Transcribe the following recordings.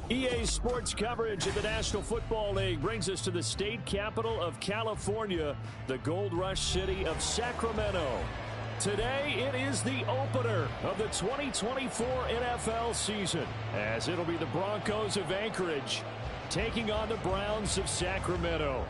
EA Sports coverage of the National Football League brings us to the state capital of California, the Gold Rush city of Sacramento. Today, it is the opener of the 2024 NFL season, as it'll be the Broncos of Anchorage taking on the Browns of Sacramento.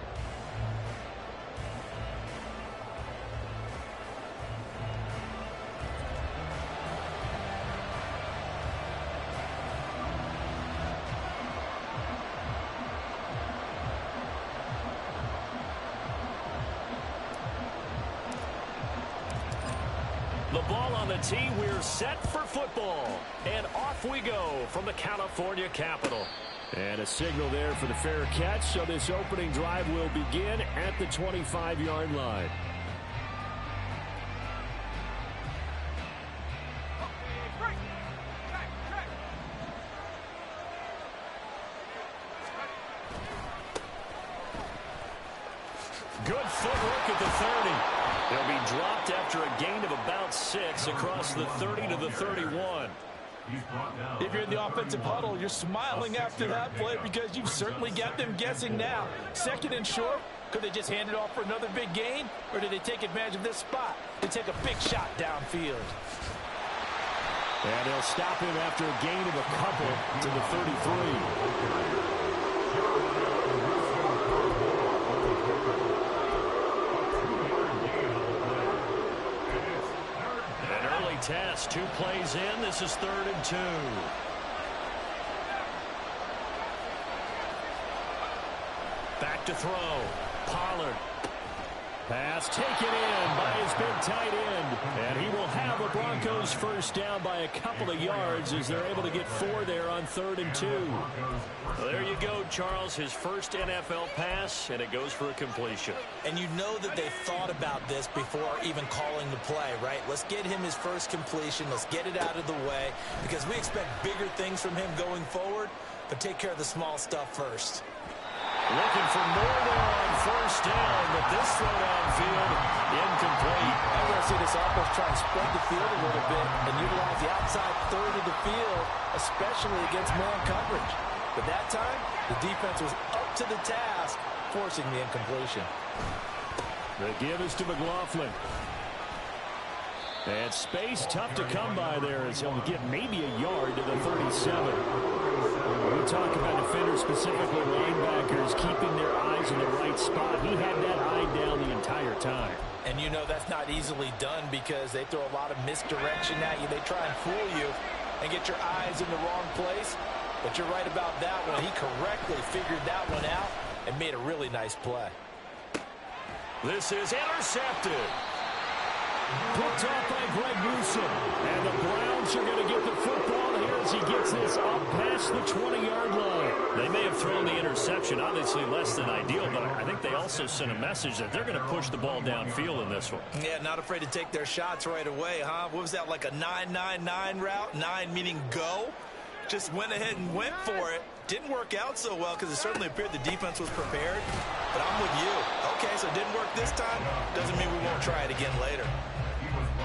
The ball on the tee. We're set for football. And off we go from the California capital. And a signal there for the fair catch. So this opening drive will begin at the 25-yard line. Good footwork at the 30. He'll be dropped after a gain of about 6 across the 30 to the 31. If you're in the offensive huddle, you're smiling after that play because you've certainly got them guessing now. Second and short, could they just hand it off for another big gain? Or did they take advantage of this spot to take a big shot downfield? And they'll stop him after a gain of a couple to the 33. Test, 2 plays in. This is 3rd and 2. Back to throw. Pollard. Pass taken in by his big tight end. And he will have a Broncos first down by a couple of yards as they're able to get 4 there on 3rd and 2. Well, there you go, Charles. His first NFL pass, and it goes for a completion. And you know that they thought about this before even calling the play, right? Let's get him his first completion. Let's get it out of the way because we expect bigger things from him going forward, but take care of the small stuff first. Looking for more there on first down, but this throw downfield incomplete. I'm going to see this offense try and spread the field a little bit and utilize the outside third of the field, especially against man coverage. But that time, the defense was up to the task, forcing the incompletion. The give is to McLaughlin. And space tough to come by there as he'll get maybe a yard to the 37. We talk about defenders, specifically linebackers, keeping their eyes in the right spot. He had that eye down the entire time. And you know that's not easily done because they throw a lot of misdirection at you. They try and fool you and get your eyes in the wrong place. But you're right about that one. He correctly figured that one out and made a really nice play. This is intercepted. Picked off by Greg Newsom. And the Browns are going to get the football here as he gets this up past the 20-yard line. They may have thrown the interception, obviously less than ideal, but I think they also sent a message that they're going to push the ball downfield in this one. Yeah, not afraid to take their shots right away, huh? What was that, like a 9-9-9 route? 9 meaning go? Just went ahead and went for it. Didn't work out so well because it certainly appeared the defense was prepared. But I'm with you. Okay, so it didn't work this time. Doesn't mean we won't try it again later.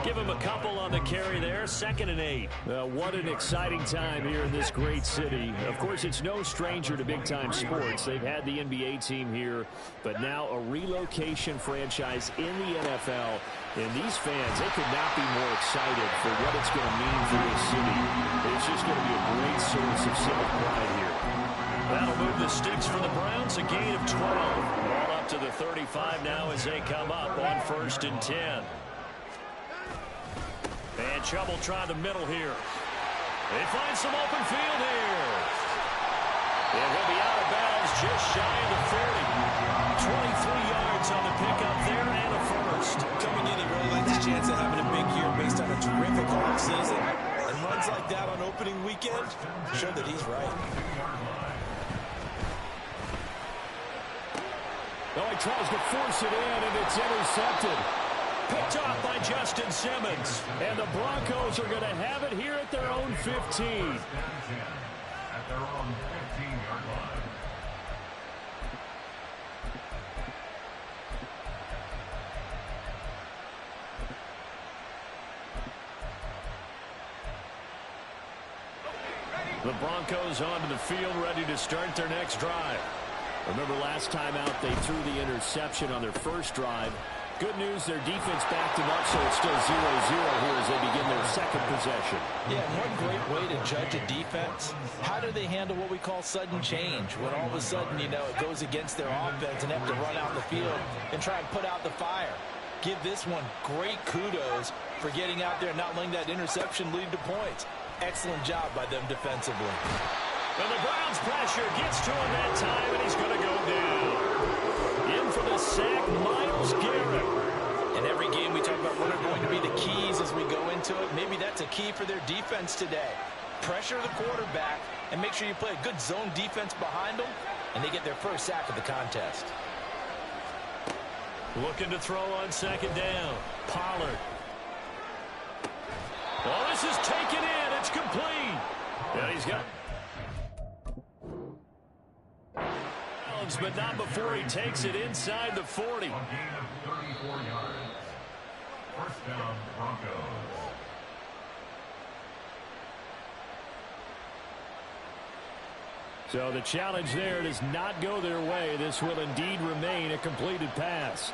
Give him a couple on the carry there. 2nd and 8. What an exciting time here in this great city. Of course, it's no stranger to big-time sports. They've had the NBA team here, but now a relocation franchise in the NFL. And these fans, they could not be more excited for what it's going to mean for this city. It's just going to be a great source of civic pride here. That'll move the sticks for the Browns. A gain of 12. Ball up to the 35 now as they come up on 1st and 10. And trouble trying the middle here. They find some open field here. And he'll be out of bounds just shy of the 30. 23 yards on the pickup there and a first. Coming in Oh, he tries to force it in, and it's intercepted. Picked off by Justin Simmons. And the Broncos are going to have it here at their own 15. At their own 15-yard line. The Broncos onto the field, ready to start their next drive. Remember last time out, they threw the interception on their first drive. Good news, their defense backed them up, so it's still 0-0 here as they begin their second possession. Yeah, one great way to judge a defense. How do they handle what we call sudden change? When all of a sudden, you know, it goes against their offense and have to run out the field and try and put out the fire. Give this one great kudos for getting out there and not letting that interception lead to points. Excellent job by them defensively. And the Browns pressure gets to him that time, and he's going to go down. In for the sack, Myles Garrett. In every game we talk about what are going to be the keys as we go into it. Maybe that's a key for their defense today. Pressure the quarterback and make sure you play a good zone defense behind them, and they get their first sack of the contest. Looking to throw on second down. Pollard. Oh, this is taken in. It's complete. Yeah, he's got... but not before he takes it inside the 40. A gain of 34 yards. First down, Broncos. So the challenge there does not go their way. This will indeed remain a completed pass.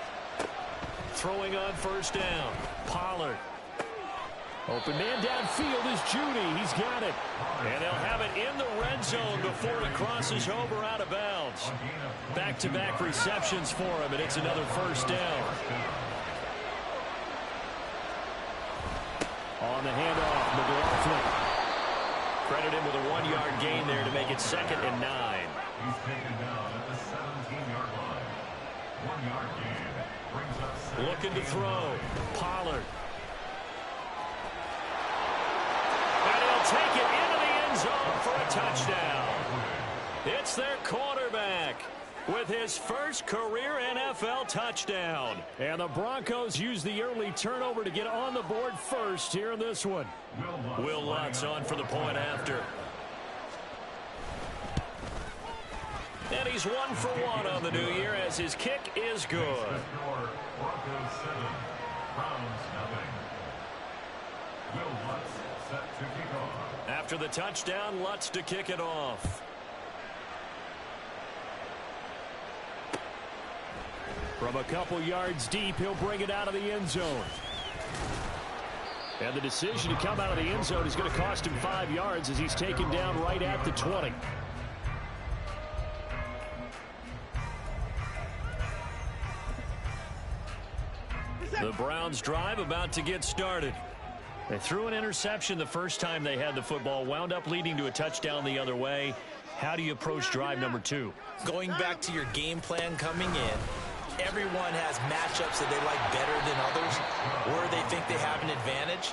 Throwing on first down. Pollard. Open man downfield is Judy. He's got it. And they'll have it in the red zone before he crosses over out of bounds. Back-to-back receptions for him, and it's another first down. On the handoff, McLaughlin. Credit him with a 1-yard gain there to make it 2nd and 9. He's taken down at the 17-yard line. 1-yard gain brings up Looking to throw. Pollard. Take it into the end zone for a touchdown. It's their quarterback with his first career NFL touchdown. And the Broncos use the early turnover to get on the board first here in this one. Will Lutz on for the point after. And he's 1 for 1 on the new year as his kick is good. Broncos 7, Browns nothing. Will Lutz set to kick off. After the touchdown, Lutz to kick it off. From a couple yards deep, he'll bring it out of the end zone. And the decision to come out of the end zone is going to cost him 5 yards as he's taken down right at the 20. The Browns drive about to get started. They threw an interception the first time they had the football, wound up leading to a touchdown the other way. How do you approach drive number 2? Going back to your game plan coming in, everyone has matchups that they like better than others, where they think they have an advantage.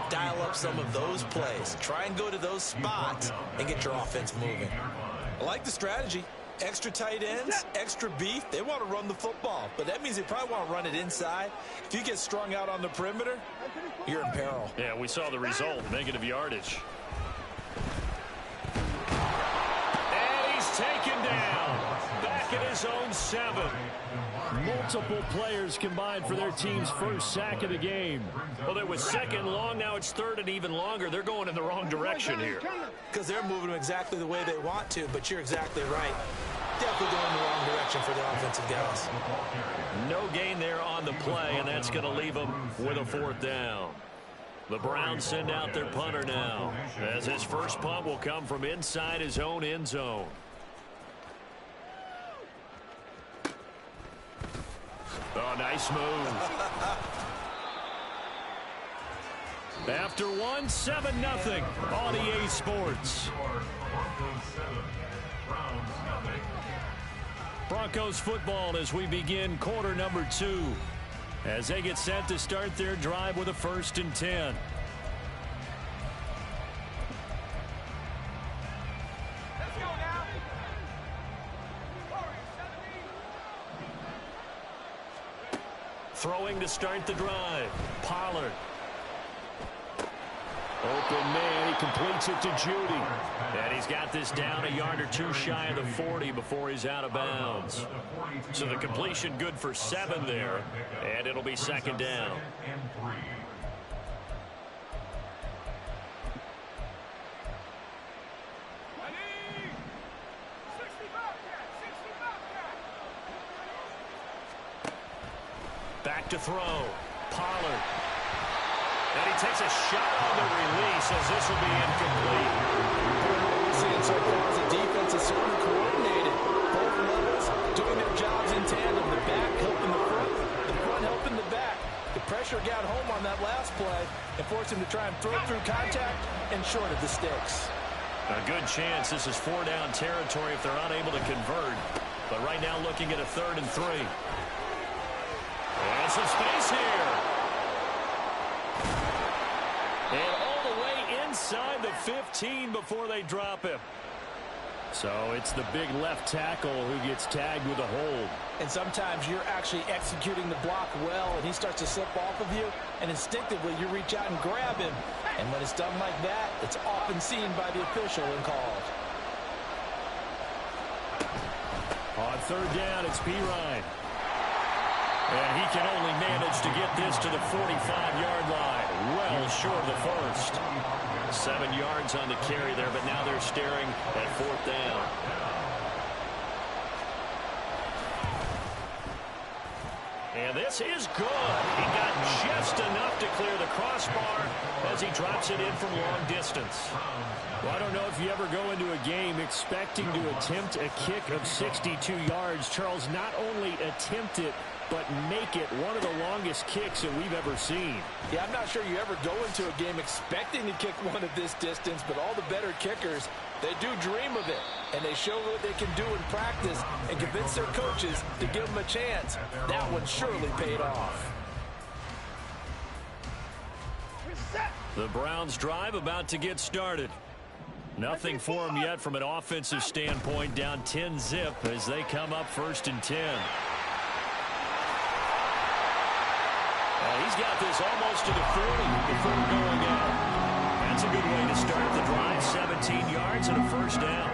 Dial up some of those plays. Try and go to those spots and get your offense moving. I like the strategy. Extra tight ends, extra beef. They want to run the football, but that means they probably want to run it inside. If you get strung out on the perimeter, you're in peril. Yeah, we saw the result, negative yardage. And he's taken down. Back at his own 7. Multiple players combined for their team's first sack of the game. Well, it was 2nd long, now it's 3rd and even longer. They're going in the wrong direction here. Because they're moving them exactly the way they want to, but you're exactly right. Definitely going in the wrong direction for the offensive guys. No gain there on the play, and that's going to leave them with a 4th down. The Browns send out their punter now, as his first punt will come from inside his own end zone. Oh, nice move. After 1, 7-0 on EA Sports. Broncos football as we begin quarter number 2. As they get set to start their drive with a 1st and 10. Throwing to start the drive. Pollard. Open man, he completes it to Judy. And he's got this down a yard or two shy of the 40 before he's out of bounds. So the completion good for 7 there, and it'll be second down. Back to throw. Pollard. And he takes a shot on the release as this will be incomplete. What we're seeing so far is the defense is certainly coordinated. Both levels doing their jobs in tandem. The back helping the front helping the back. The pressure got home on that last play and forced him to try and throw through contact and short of the sticks. A good chance this is 4-down territory if they're unable to convert. But right now looking at a 3rd and 3. And some space here. And all the way inside the 15 before they drop him. So it's the big left tackle who gets tagged with a hold. And sometimes you're actually executing the block well, and he starts to slip off of you, and instinctively you reach out and grab him. And when it's done like that, it's often seen by the official and called. On 3rd down, it's Pirine. And he can only manage to get this to the 45-yard line. Well short of the first. 7 yards on the carry there, but now they're staring at 4th down. And this is good. He got just enough to clear the crossbar as he drops it in from long distance. Well, I don't know if you ever go into a game expecting to attempt a kick of 62 yards. Charles, not only attempt it, but make it one of the longest kicks that we've ever seen. Yeah, I'm not sure you ever go into a game expecting to kick one of this distance, but all the better kickers, they do dream of it, and they show what they can do in practice and convince their coaches to give them a chance. That one surely paid off. The Browns drive about to get started. Nothing for them yet from an offensive standpoint, down 10-zip as they come up 1st and 10. He's got this almost to the 40 before going out. That's a good way to start the drive. 17 yards and a 1st down.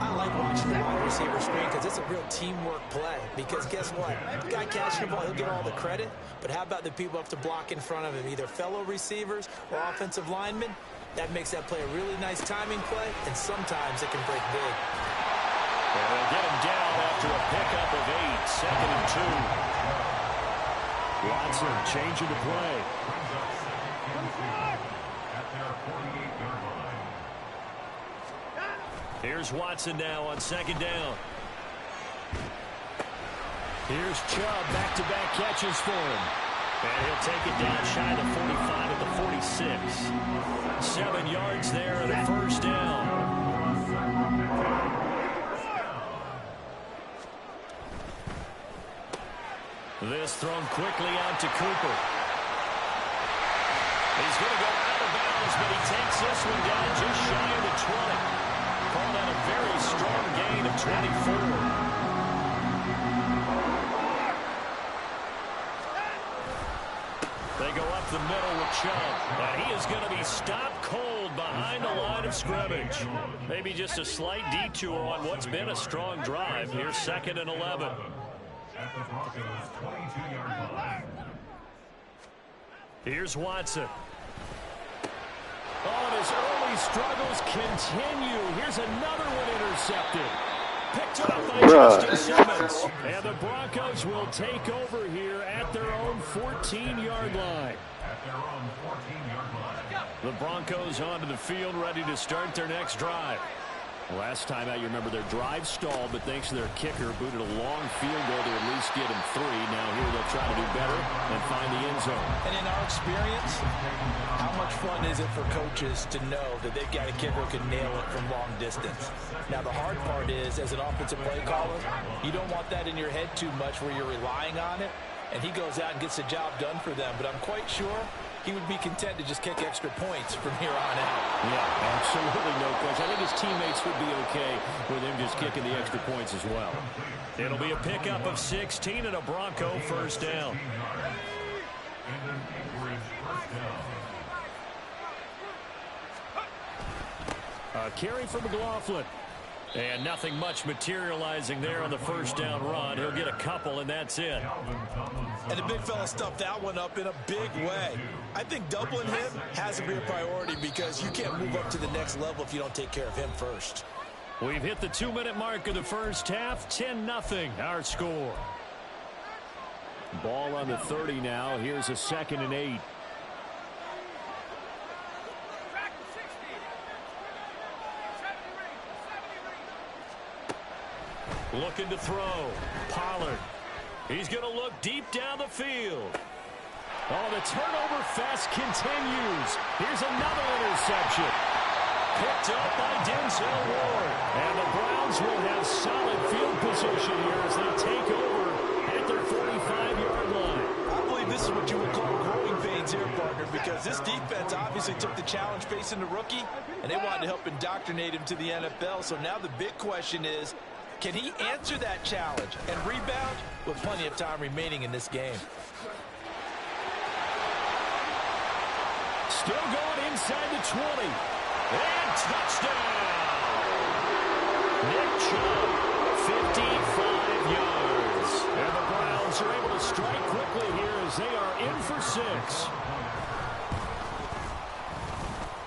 I like watching the wide receiver screen because it's a real teamwork play. Because guess what? The guy catching the ball, he'll get all the credit. But how about the people have to block in front of him, either fellow receivers or offensive linemen? That makes that play a really nice timing play, and sometimes it can break big. And they'll get him down after a pickup of 8. 2nd and 2. Watson changing the play. Here's Watson now on 2nd down. Here's Chubb, back-to-back catches for him. And he'll take it down shy of the 45 at the 46. 7 yards there and a 1st down. This thrown quickly out to Cooper. He's going to go out of bounds, but he takes this one down just shy of the 20. Called out a very strong gain of 24. They go up the middle with Chubb, and he is going to be stopped cold behind the line of scrimmage. Maybe just a slight detour on what's been a strong drive. Here's 2nd and 11. At the Broncos' 22-yard line. Here's Watson. Oh, and his early struggles continue. Here's another one intercepted. Picked up by Justin Simmons. And the Broncos will take over here at their own 14-yard line. At their own 14-yard line. The Broncos onto the field, ready to start their next drive. Last time out, you remember their drive stalled, but thanks to their kicker, booted a long field goal to at least get him 3. Now here they'll try to do better and find the end zone. And in our experience, how much fun is it for coaches to know that they've got a kicker who can nail it from long distance? Now the hard part is, as an offensive play caller, you don't want that in your head too much where you're relying on it, and he goes out and gets the job done for them. But I'm quite sure he would be content to just kick extra points from here on out. Yeah, absolutely no question. I think his teammates would be okay with him just kicking the extra points as well. It'll be a pickup of 16 and a Bronco first down. A carry for McLaughlin. And nothing much materializing there on the first down run. He'll get a couple, and that's it. And the big fella stuffed that one up in a big way. I think doubling him has to be a priority because you can't move up to the next level if you don't take care of him first. We've hit the 2-minute mark of the first half. 10-0 our score. Ball on the 30 now. Here's a 2nd and 8. Looking to throw. Pollard. He's going to look deep down the field. Oh, the turnover fest continues. Here's another interception. Picked up by Denzel Ward. And the Browns will have solid field position here as they take over at their 45-yard line. I believe this is what you would call growing pains here, partner, because this defense obviously took the challenge facing the rookie, and they wanted to help indoctrinate him to the NFL. So now the big question is, can he answer that challenge and rebound with plenty of time remaining in this game? Still going inside the 20. And touchdown! Nick Chubb, 55 yards. And the Browns are able to strike quickly here as they are in for 6.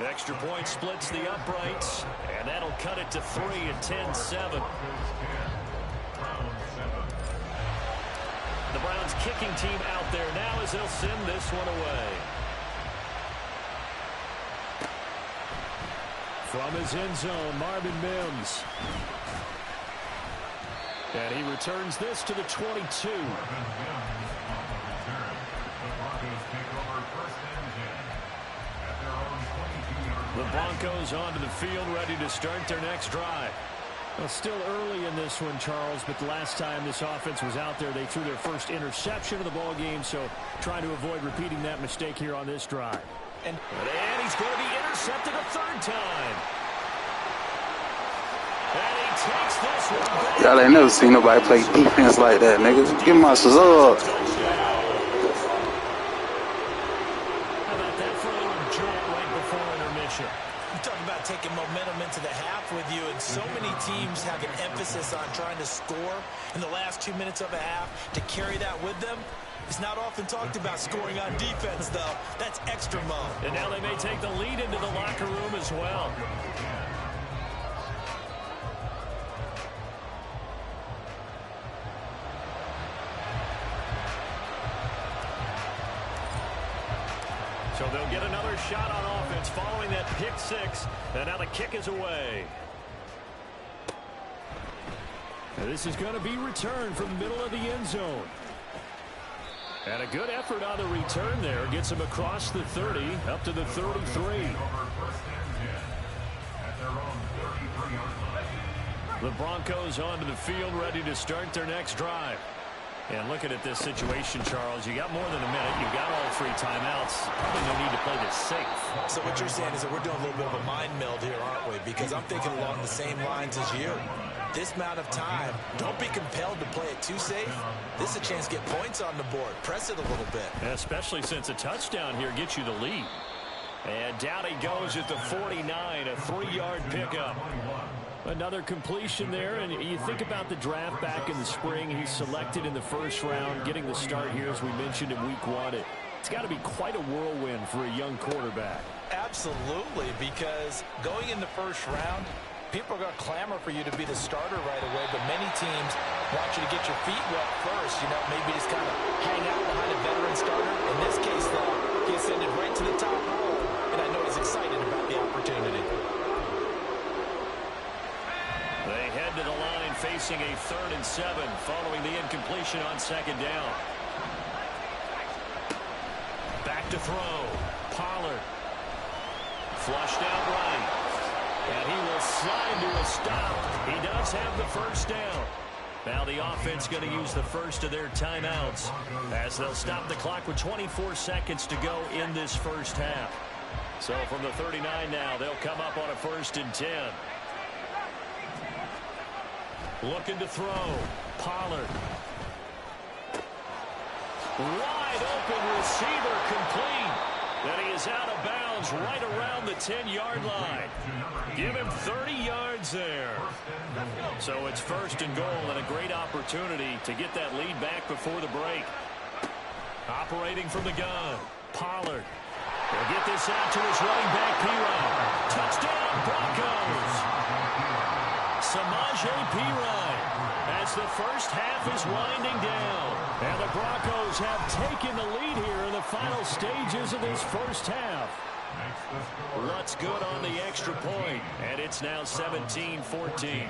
Extra point splits the uprights, and that'll cut it to 3 at 10-7. The Browns kicking team out there now as they'll send this one away. From his end zone, Marvin Mims. And he returns this to the 22. The Broncos onto the field, ready to start their next drive. Well, still early in this one, Charles, but the last time this offense was out there, they threw their first interception of the ball game, so trying to avoid repeating that mistake here on this drive. And he's going to be intercepted a third time. And he takes this one. Y'all ain't never seen nobody play defense like that, niggas. Give me my scissors. How about that for a little jolt right before intermission? You talk about taking momentum into the half with you, and so many teams have an emphasis on trying to score in the last 2 minutes of a half. To carry that with them, it's not often talked about scoring on defense, though. That's extra mode. And now they may take the lead into the locker room as well. So they'll get another shot on offense following that pick 6. And now the kick is away. And this is going to be returned from the middle of the end zone. And a good effort on the return there. Gets him across the 30, up to the 33. The Broncos onto the field, ready to start their next drive. And looking at this situation, Charles, you got more than a minute. You've got all 3 timeouts. Probably no need to play this safe. So what you're saying is that we're doing a little bit of a mind meld here, aren't we? Because I'm thinking along the same lines as you. This amount of time, don't be compelled to play it too safe. This is a chance to get points on the board. Press it a little bit. Especially since a touchdown here gets you the lead. And down he goes at the 49, a 3-yard pickup. Another completion there, and you think about the draft back in the spring. He's selected in the first round, getting the start here, as we mentioned, in week 1. It's got to be quite a whirlwind for a young quarterback. Absolutely, because going in the first round, people are going to clamor for you to be the starter right away, but many teams want you to get your feet wet first, maybe just kind of hang out behind a veteran starter. In this case, though, he ascended right to the top row, and I know he's excited about the opportunity. They head to the line facing a 3rd and 7 following the incompletion on 2nd down. Back to throw. Pollard. Flushed out right. And he will slide to a stop. He does have the first down. Now the offense going to use the first of their timeouts as they'll stop the clock with 24 seconds to go in this first half. So from the 39 now, they'll come up on a 1st and 10. Looking to throw. Pollard. Wide open receiver complete. And he is out of bounds right around the 10-yard line. Give him 30 yards there. So it's 1st and goal and a great opportunity to get that lead back before the break. Operating from the gun. Pollard. He'll get this out to his running back, P-Ryan. Touchdown, Broncos. Samaje P-Ryan as the first half is winding down. And the Broncos have taken the lead here in the final stages of this first half. What's good on the extra point? And it's now 17-14.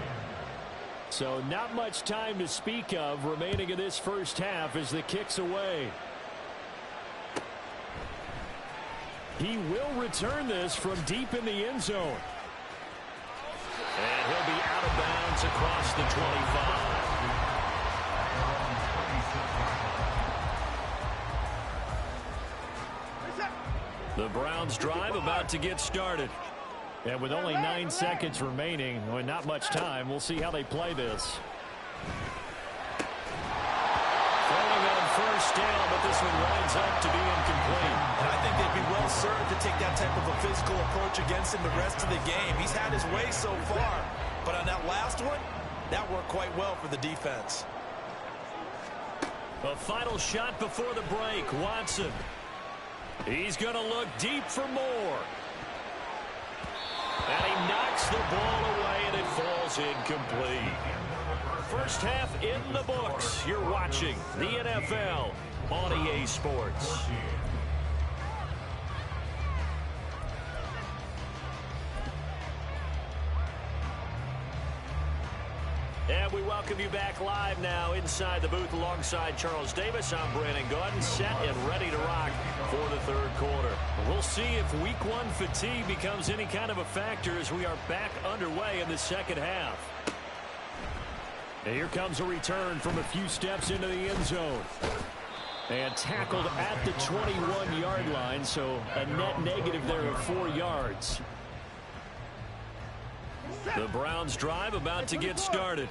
So not much time to speak of remaining in this first half as the kick's away. He will return this from deep in the end zone. And he'll be out of bounds across the 25. The Browns drive about to get started. And with only 9 seconds remaining, and not much time, we'll see how they play this. Throwing on 1st down, but this one winds up to be incomplete. And I think they'd be well served to take that type of a physical approach against him the rest of the game. He's had his way so far, but on that last one, that worked quite well for the defense. A final shot before the break. Watson. He's going to look deep for more. And he knocks the ball away, and it falls incomplete. First half in the books. You're watching the NFL on EA Sports. And we welcome you back live now inside the booth alongside Charles Davis. I'm Brandon Gaudin, set and ready to rock for the 3rd quarter. We'll see if Week 1 fatigue becomes any kind of a factor as we are back underway in the second half. And here comes a return from a few steps into the end zone. And tackled at the 21-yard line, so a net negative there of 4 yards. The Browns drive about to get started.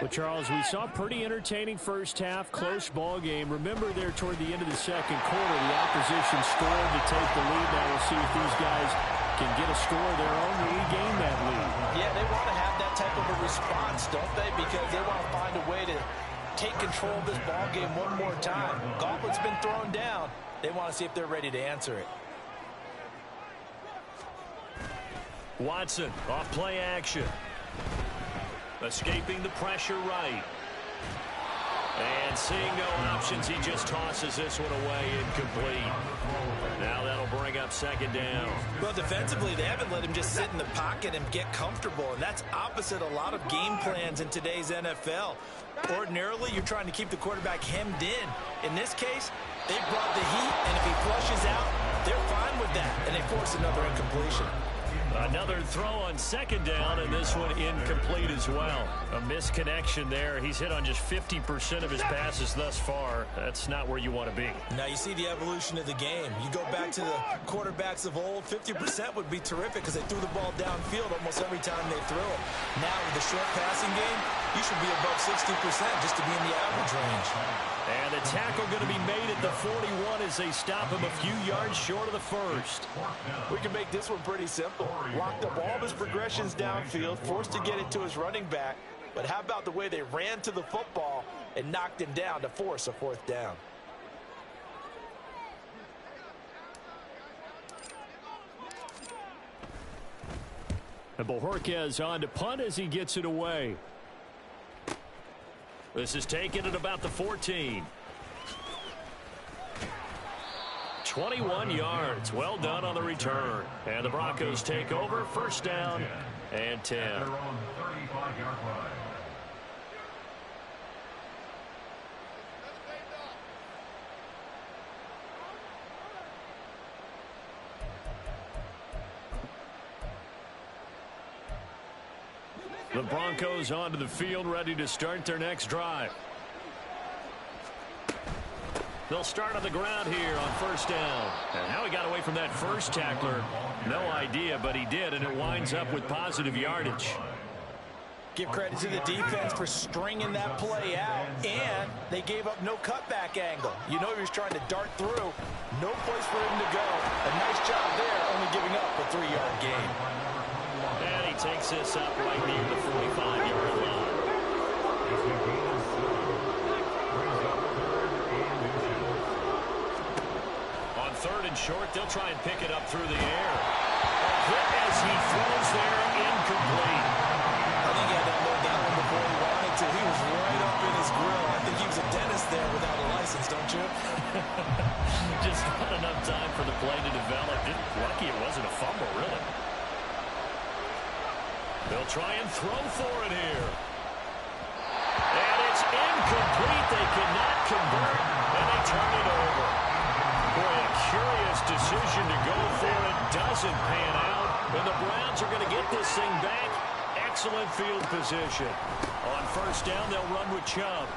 Well, Charles, we saw a pretty entertaining first half, close ball game. Remember there toward the end of the second quarter, the opposition scored to take the lead. Now we'll see if these guys can get a score of their own to regain that lead. Yeah, they want to have that type of a response, don't they? Because they want to find a way to take control of this ball game one more time. Gauntlet's been thrown down. They want to see if they're ready to answer it. Watson off play action. Escaping the pressure right. And seeing no options, he just tosses this one away incomplete. Now that'll bring up 2nd down. Well, defensively, they haven't let him just sit in the pocket and get comfortable, and that's opposite a lot of game plans in today's NFL. Ordinarily, you're trying to keep the quarterback hemmed in. In this case, they brought the heat, and if he flushes out, they're fine with that, and they force another incompletion. Another throw on 2nd down, and this one incomplete as well. A misconnection there. He's hit on just 50% of his passes thus far. That's not where you want to be. Now you see the evolution of the game. You go back to the quarterbacks of old, 50% would be terrific because they threw the ball downfield almost every time they threw it. Now with the short passing game, you should be above 60% just to be in the average range. And the tackle going to be made at the 41 as they stop him a few yards short of the first. We can make this one pretty simple. Locked up all of his progressions downfield, forced to get it to his running back. But how about the way they ran to the football and knocked him down to force a 4th down? And Bojorquez on to punt as he gets it away. This is taken at about the 14. 21 yards. Well done on the return. And the Broncos take over. 1st down and 10. They're on 35-yard line. The Broncos onto the field, ready to start their next drive. They'll start on the ground here on first down. And how he got away from that first tackler, no idea, but he did, and it winds up with positive yardage. Give credit to the defense for stringing that play out, and they gave up no cutback angle. You know he was trying to dart through. No place for him to go. A nice job there, only giving up a 3-yard gain. And he takes this up right near the 45-yard line. On third and short, they'll try and pick it up through the air. A hit as he throws there, incomplete. I think he had to unload that one before he wanted to. He was right up in his grill. I think he was a dentist there without a license, don't you? Just not enough time for the play to develop. Lucky it wasn't a fumble, really. They'll try and throw for it here. And it's incomplete. They cannot convert, and they turn it over. Boy, a curious decision to go for it. Doesn't pan out, and the Browns are going to get this thing back. Excellent field position. On first down, they'll run with Chubb.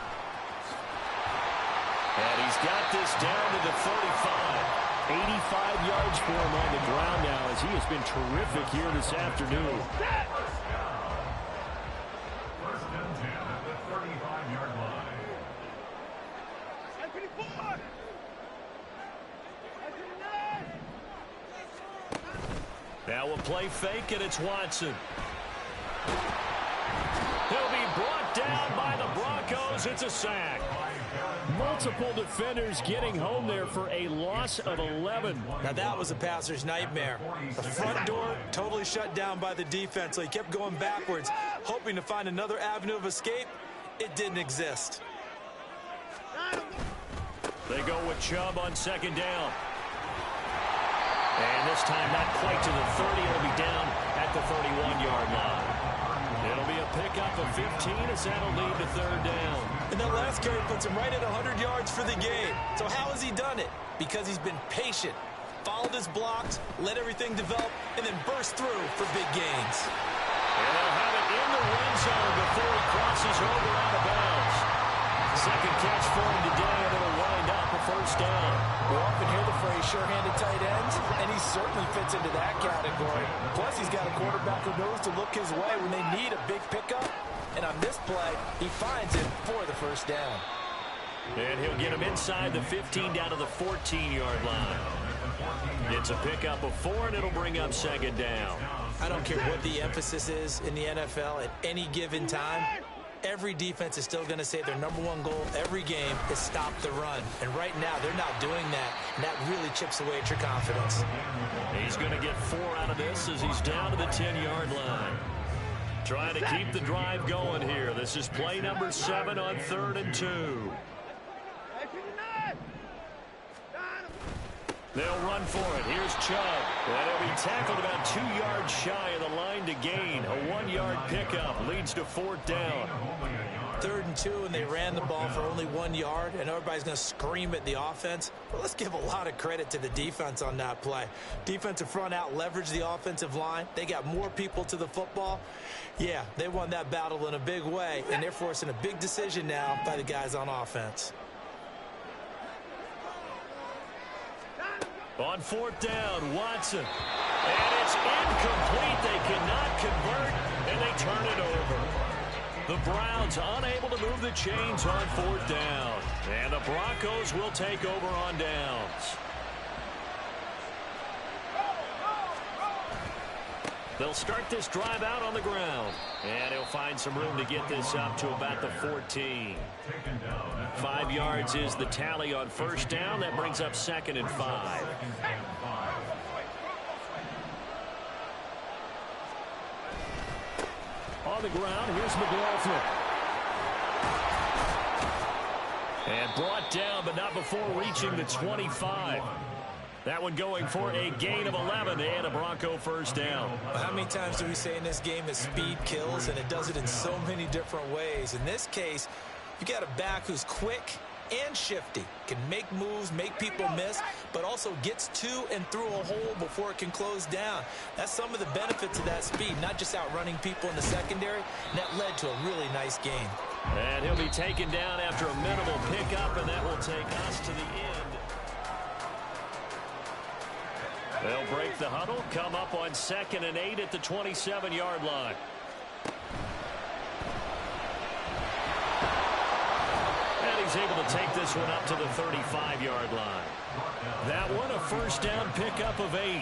And he's got this down to the 35. 85 yards for him on the ground now, as he has been terrific here this afternoon. First and 10 at the 35-yard line. Now we'll play fake, and it's Watson. He'll be brought down by the Broncos. It's a sack. Multiple defenders getting home there for a loss of 11. Now that was a passer's nightmare. The front door totally shut down by the defense, so he kept going backwards, hoping to find another avenue of escape. It didn't exist. They go with Chubb on second down. And this time not quite to the 30. It'll be down at the 31-yard line. It'll be a pickup of 15 as that'll lead to third down. And that last carry puts him right at 100 yards for the game. So how has he done it? Because he's been patient, followed his blocks, let everything develop, and then burst through for big gains. And they'll have it in the red zone before he crosses over out of bounds. Second catch for him today, and it'll wind up a first down. We often hear the phrase sure-handed tight ends, and he certainly fits into that category. Plus, he's got a quarterback who knows to look his way when they need a big pickup. And on this play, he finds it for the first down. And he'll get him inside the 15 down to the 14-yard line. It's a pickup of 4, and it'll bring up second down. I don't care what the emphasis is in the NFL at any given time. Every defense is still going to say their #1 goal every game is stop the run. And right now, they're not doing that. And that really chips away at your confidence. He's going to get 4 out of this as he's down to the 10-yard line. Trying to keep the drive going here. This is play number 7 on 3rd and 2. They'll run for it. Here's Chubb. And he'll be tackled about 2 yards shy of the line to gain. A 1-yard pickup leads to 4th down. 3rd and 2, and they ran the ball for only 1 yard, and everybody's going to scream at the offense. But let's give a lot of credit to the defense on that play. Defensive front out leveraged the offensive line. They got more people to the football. Yeah, they won that battle in a big way, and they're forcing a big decision now by the guys on offense. On 4th down, Watson. And it's incomplete. They cannot convert, and they turn it over. The Browns unable to move the chains on 4th down. And the Broncos will take over on downs. They'll start this drive out on the ground. And he'll find some room to get this up to about the 14. 5 yards is the tally on first down. That brings up 2nd and 5. On the ground, here's McLaughlin. And brought down, but not before reaching the 25. That one going for a gain of 11 and a Bronco first down. How many times do we say in this game that speed kills, and it does it in so many different ways? In this case, you got a back who's quick and shifty. Can make moves, make people miss, but also gets to and through a hole before it can close down. That's some of the benefits of that speed, not just outrunning people in the secondary, and that led to a really nice gain. And he'll be taken down after a minimal pickup, and that will take us to the end. They'll break the huddle, come up on 2nd and 8 at the 27-yard line. And he's able to take this one up to the 35-yard line. That one, a first down pickup of 8.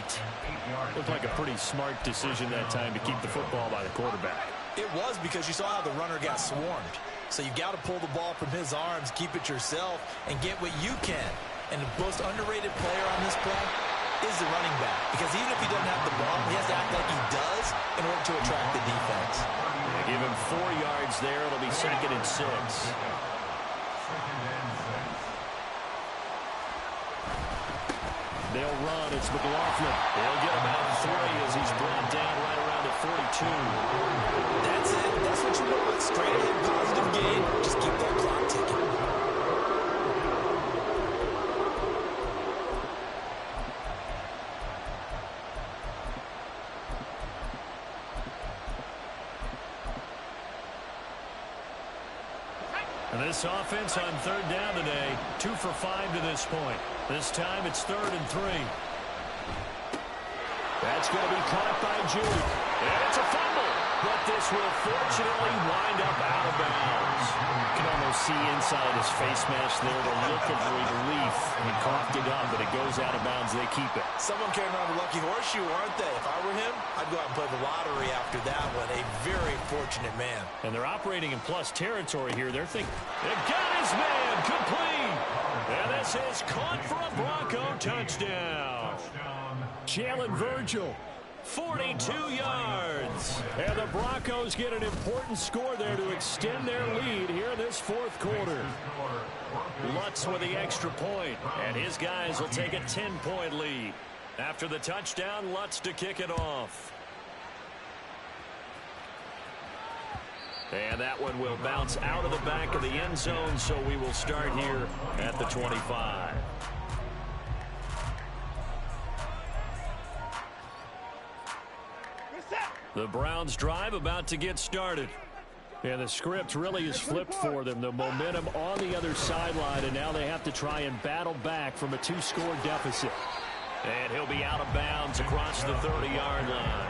Looked like a pretty smart decision that time to keep the football by the quarterback. It was, because you saw how the runner got swarmed. So you got to pull the ball from his arms, keep it yourself, and get what you can. And the most underrated player on this play is the running back. Because even if he doesn't have the ball, he has to act like he does in order to attract the defense. They give him 4 yards there. It'll be 2nd and 6. They'll run. It's McLaughlin. They'll get about 3 as he's brought down right around the 42. That's it. That's what you want. Straight ahead, positive gain. Just keep that clock ticking. And this offense on 3rd down today, 2 for 5 to this point. This time it's 3rd and 3. That's going to be caught by Jude. And it's a fumble. But this will fortunately wind up out of bounds. You can almost see inside his face mask there the look of relief. He coughed it up, but it goes out of bounds. They keep it. Someone carrying around a lucky horseshoe, aren't they? If I were him, I'd go out and play the lottery after that one. A very fortunate man. And they're operating in plus territory here. They're thinking, they got his man, complete. And this is caught for a Bronco touchdown. Jalen Virgil, 42 yards. And the Broncos get an important score there to extend their lead here in this 4th quarter. Lutz with the extra point, and his guys will take a 10-point lead. After the touchdown, Lutz to kick it off. And that one will bounce out of the back of the end zone, so we will start here at the 25. The Browns drive about to get started. And the script really is flipped for them. The momentum on the other sideline, and now they have to try and battle back from a 2-score deficit. And he'll be out of bounds across the 30-yard line.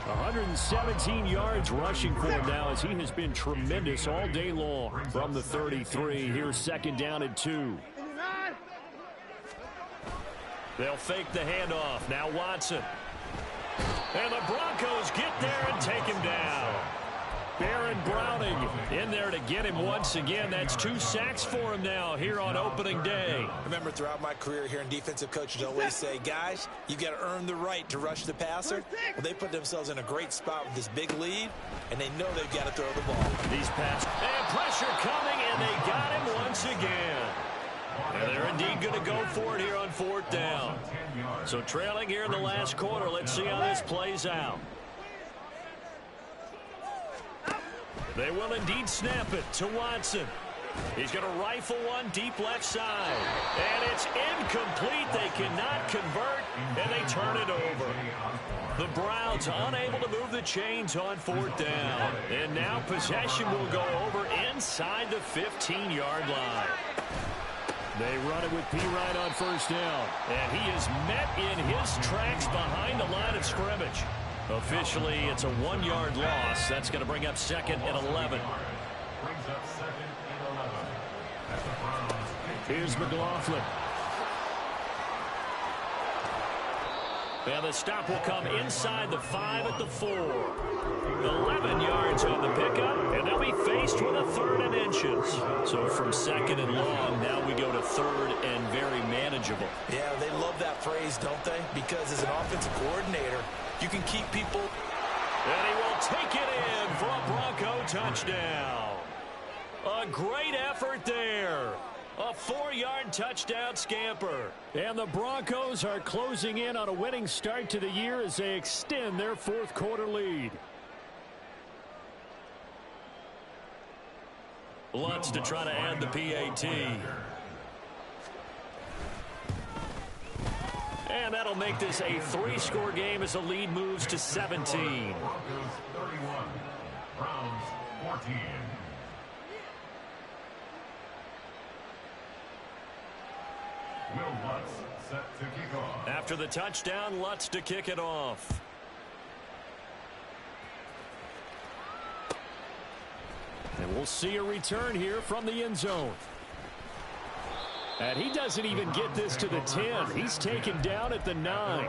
117 yards rushing for him now as he has been tremendous all day long. From the 33, here's 2nd down and 2. They'll fake the handoff. Now Watson. And the Broncos get there and take him down. Baron Browning in there to get him once again. That's 2 sacks for him now here on opening day. I remember throughout my career here in defensive coaches always say, guys, you got to earn the right to rush the passer. Well, they put themselves in a great spot with this big lead, and they know they've got to throw the ball. These passes, and pressure coming, and they got him once again. And they're indeed going to go for it here on 4th down. So trailing here in the last quarter. Let's see how this plays out. They will indeed snap it to Watson. He's going to rifle one deep left side. And it's incomplete. They cannot convert, and they turn it over. The Browns unable to move the chains on 4th down. And now possession will go over inside the 15-yard line. They run it with P. Ryan on 1st down. And he is met in his tracks behind the line of scrimmage. Officially, it's a 1-yard loss. That's going to bring up 2nd and 11. Here's McLaughlin. And the stop will come inside the 5 at the 4. 11 yards on the pickup, and they'll be faced with a 3rd and inches. So from 2nd and long, now we go to 3rd and very manageable. Yeah, they love that phrase, don't they? Because as an offensive coordinator, you can keep people. And he will take it in for a Bronco touchdown. A great effort there. A 4-yard touchdown scamper. And the Broncos are closing in on a winning start to the year as they extend their 4th quarter lead. Lutz to try to add the PAT. And that'll make this a 3-score game as the lead moves to 17. Broncos 31, Browns 14. Will Lutz set to kick off. After the touchdown, Lutz to kick it off. And we'll see a return here from the end zone. And he doesn't even get this to the 10. He's taken down at the 9.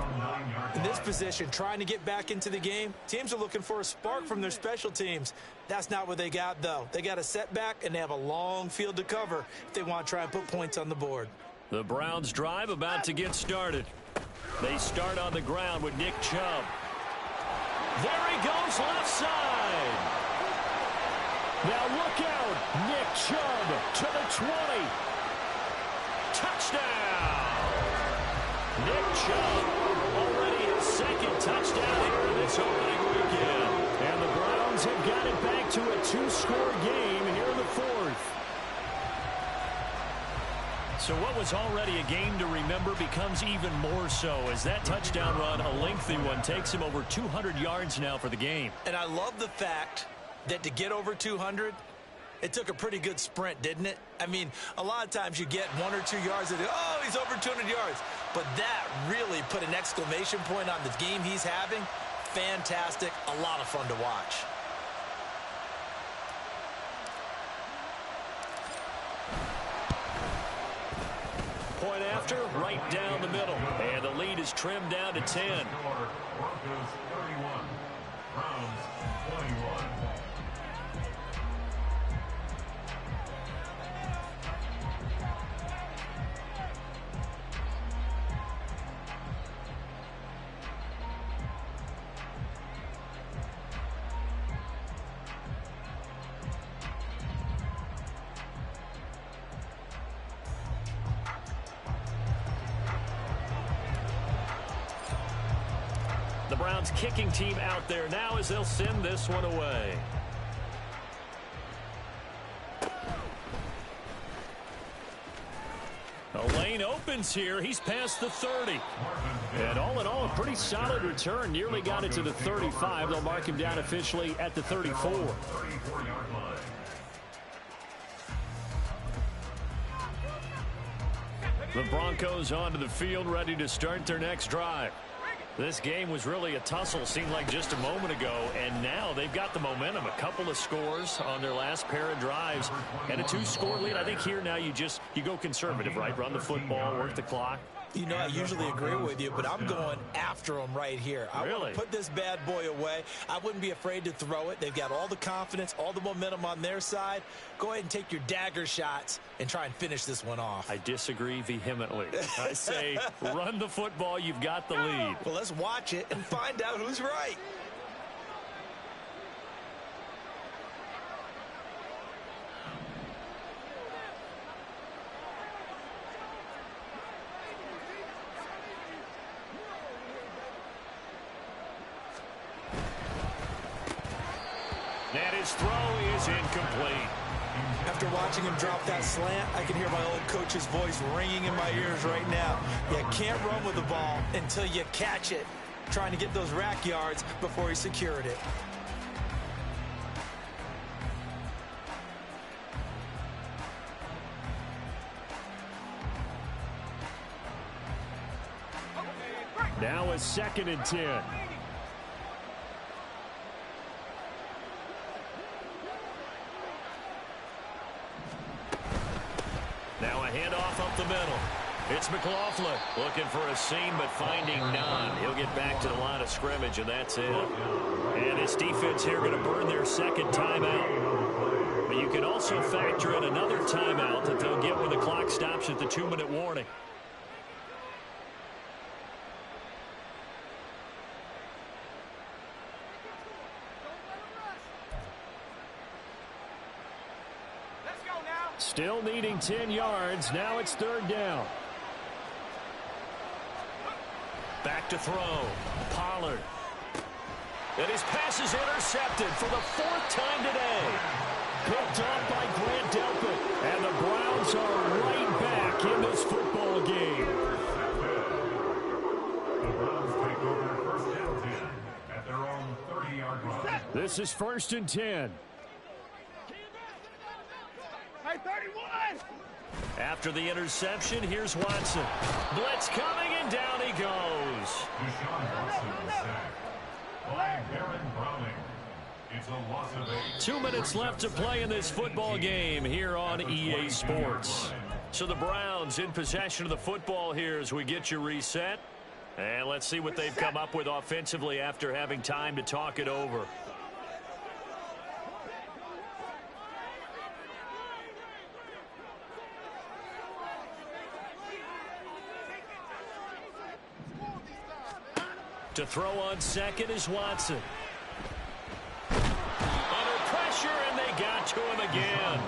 In this position, trying to get back into the game, teams are looking for a spark from their special teams. That's not what they got, though. They got a setback, and they have a long field to cover if they want to try and put points on the board. The Browns drive about to get started. They start on the ground with Nick Chubb. There he goes, left side. Now look out. Nick Chubb to the 20. Touchdown! Nick Chubb already his second touchdown here in this opening weekend. And the Browns have got it back to a 2-score game here in the 4th. So what was already a game to remember becomes even more so as that touchdown run, a lengthy one, takes him over 200 yards now for the game. And I love the fact that to get over 200, it took a pretty good sprint, didn't it? I mean, a lot of times you get 1 or 2 yards and, oh, he's over 200 yards. But that really put an exclamation point on the game he's having. Fantastic. A lot of fun to watch. Point after, right down the middle. And the lead is trimmed down to 10. Broncos 31, Browns 21. The Browns kicking team out there now as they'll send this one away. The lane opens here. He's past the 30. And all in all, a pretty solid return. Nearly got it to the 35. They'll mark him down officially at the 34. 34-yard line. The Broncos onto the field, ready to start their next drive. This game was really a tussle, seemed like just a moment ago, and now they've got the momentum. A couple of scores on their last pair of drives, and a 2-score lead. I think here now you go conservative, right? Run the football, work the clock. You know, I usually agree with you, but I'm going after them right here. I want to put this bad boy away. I wouldn't be afraid to throw it. They've got all the confidence, all the momentum on their side. Go ahead and take your dagger shots and try and finish this one off. I disagree vehemently. I say run the football. You've got the lead. Well, let's watch it and find out who's right. And his throw is incomplete. After watching him drop that slant, I can hear my old coach's voice ringing in my ears right now. You can't run with the ball until you catch it. Trying to get those rack yards before he secured it. Now a 2nd and 10. Now a handoff up the middle. It's McLaughlin looking for a seam, but finding none. He'll get back to the line of scrimmage, and that's it. And his defense here going to burn their 2nd timeout. But you can also factor in another timeout that they'll get when the clock stops at the 2-minute warning. Still needing 10 yards. Now it's 3rd down. Back to throw. Pollard. And his pass is intercepted for the 4th time today. picked off by Grant Delpit. And the Browns are right back in this football game. The Browns take over first down 10 at their own 30-yard line. This is 1st and 10. Hey, 31! After the interception, here's Watson. Blitz coming, and down he goes. Deshaun Watson was sacked by Baron Browning. It's a loss of 8. 2 minutes left to play in this football game here on EA Sports. So the Browns in possession of the football here as we get you reset. And let's see what they've come up with offensively after having time to talk it over. To throw on second is Watson. Under pressure, and they got to him again.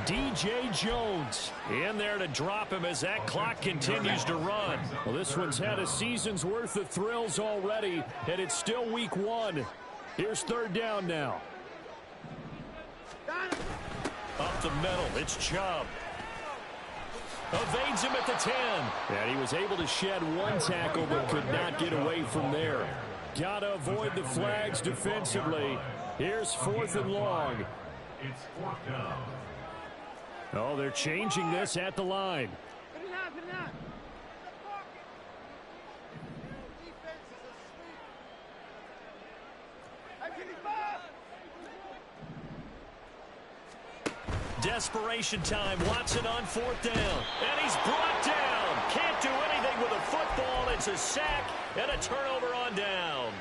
DJ Jones in there to drop him as that clock continues to run. Well, this one's had a season's worth of thrills already, and it's still week 1. Here's 3rd down now. Up the middle, it's Chubb. Evades him at the 10. And he was able to shed one tackle but could not get away from there. Got to avoid the flags defensively. Here's 4th and long. It's 4th down. Oh, they're changing this at the line. Desperation time. Watson on 4th down. And he's brought down. Can't do anything with a football. It's a sack and a turnover on downs.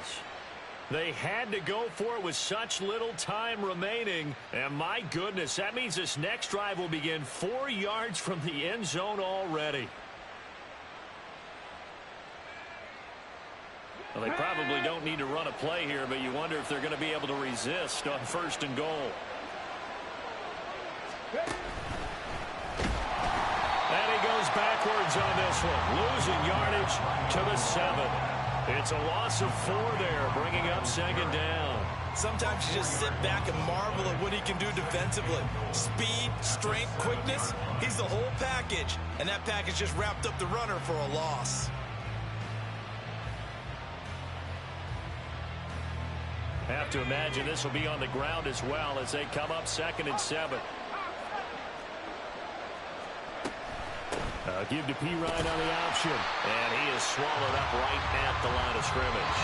They had to go for it with such little time remaining. And my goodness, that means this next drive will begin 4 yards from the end zone already. Well, they probably don't need to run a play here, but you wonder if they're going to be able to resist on 1st and goal. And he goes backwards on this one, losing yardage to the 7. It's a loss of 4 there, bringing up 2nd down. Sometimes you just sit back and marvel at what he can do defensively. Speed, strength, quickness, he's the whole package. And that package just wrapped up the runner for a loss. Have to imagine this will be on the ground as well as they come up 2nd and 7. Give to P. Ryan on the option. And he is swallowed up right at the line of scrimmage.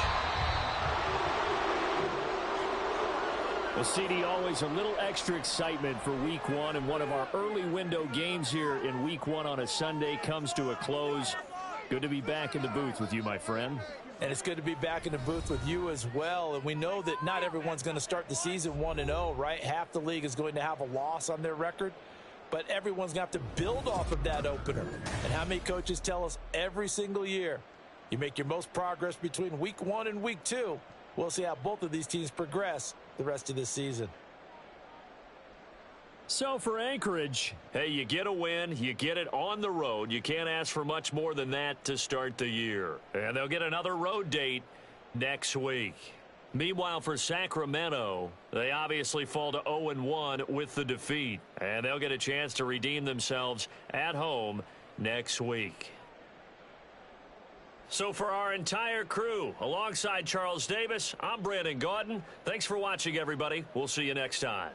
Well, CD, always a little extra excitement for week 1. And one of our early window games here in week 1 on a Sunday comes to a close. Good to be back in the booth with you, my friend. And it's good to be back in the booth with you as well. And we know that not everyone's going to start the season 1-0, right? Half the league is going to have a loss on their record. But everyone's going to have to build off of that opener. And how many coaches tell us every single year, you make your most progress between week 1 and week 2. We'll see how both of these teams progress the rest of this season. So for Anchorage, Hey, you get a win, you get it on the road. You can't ask for much more than that to start the year. And they'll get another road date next week. Meanwhile, for Sacramento, they obviously fall to 0-1 with the defeat. And they'll get a chance to redeem themselves at home next week. So for our entire crew, alongside Charles Davis, I'm Brandon Gaudin. Thanks for watching, everybody. We'll see you next time.